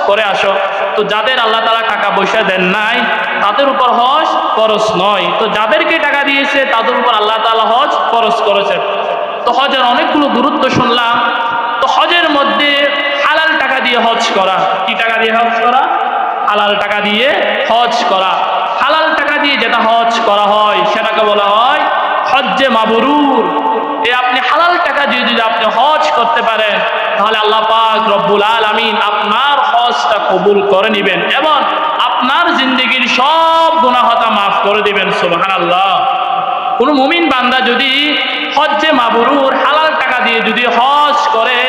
করে আসো। তো যাদের আল্লাহ তাআলা টাকা পয়সা দেন নাই তাদের উপর হজ ফরজ নয়, তো যাদেরকে টাকা দিয়েছে তাদের উপর আল্লাহ তাআলা হজ ফরজ করেছেন। তো হজের অনেকগুলো গুরুত্ব শুনলাম। তো হজের মধ্যে হালাল টাকা দিয়ে হজ করা, কি টাকা দিয়ে হজ করা? হালাল টাকা দিয়ে হজ করা। হালাল টাকা দিয়ে যেটা হজ করা হয় সেটাকে বলা হয় হজ্জে মাবরুর। আপনি হালাল টাকা দিয়ে যদি আপনি হজ করতে পারেন তাহলে আল্লাহ পাক রব্বুল আলামিন আপনার হজটা কবুল করে নেবেন এবং আপনার জিন্দেগির সব গুনাহতা মাফ করে দিবেন। সুবহানাল্লাহ। কোন মুমিন বান্দা যদি হজ্জে মাবরুর হালাল টাকা দিয়ে যদি হজ করে,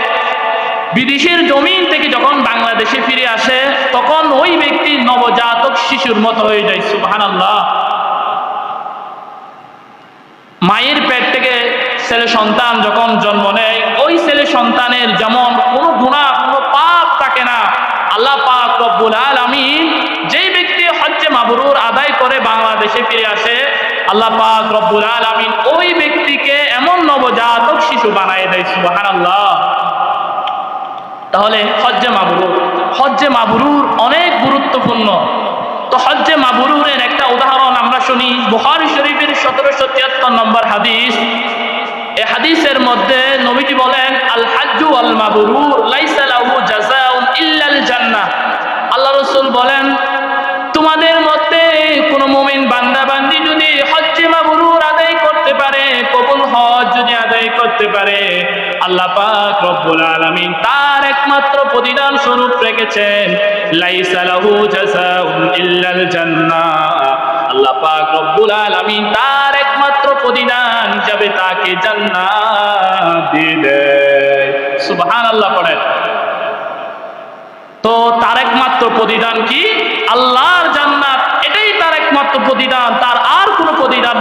বিদেশের জমিন থেকে যখন বাংলাদেশে ফিরে আসে তখন ওই ব্যক্তি নবজাতক শিশুর মতো হয়ে যায়। সুবহানাল্লাহ। মায়ের পেট থেকে ছেলে সন্তান যখন জন্ম নেয় ওই ছেলে সন্তানের যেমন কোনো গুনাহ কোনো পাপ থাকে না, আল্লাহ পাক রব্বুল আলামিন যেই ব্যক্তি হজ্জে মাবরুর আদায় করে বাংলাদেশে ফিরে আসে আল্লাহ পাক রব্বুল আলামিন ওই ব্যক্তিকে এমন নবজাতক শিশু বানায় দেয়। সুবহানাল্লাহ। তাহলে হজ্জে মাবরুর অনেক গুরুত্বপূর্ণ। তো হজ্জে মাবরুরের একটা উদাহরণ আমরা শুনি, বুখারী শরীফের 1773 নম্বর হাদিস। এই হাদিসের মধ্যে নবীজি বলেন, আল হাজ্জু আল মাবরুর লাইসা লাহু জাযাউন ইল্লাল জান্নাহ। আল্লাহ রাসূল বলেন, তোমাদের মধ্যে কোন মুমিন বান্দা বান্দি যদি হজ্জে মাবরুর আদায় করতে পারে, কবুল হজ যদি আদায় করতে পারে, আল্লাহ পাক রব্বুল আলামিন তার একমাত্র প্রতিদান স্বরূপ রেখেছেন লাইসা লাহু জাযাউন ইল্লাল জান্নাহ। আল্লাহ পাক রব্বুল আলামিন তার একমাত্র প্রতিদান হিসাবে তাকে জান্নাত দিয়ে দেয়। সুবহানাল্লাহ পড়েন। তো তার একমাত্র প্রতিদান কি? আল্লাহর জান্নাত। এটাই তার একমাত্র প্রতিদান, তার আর কোনো প্রতিদান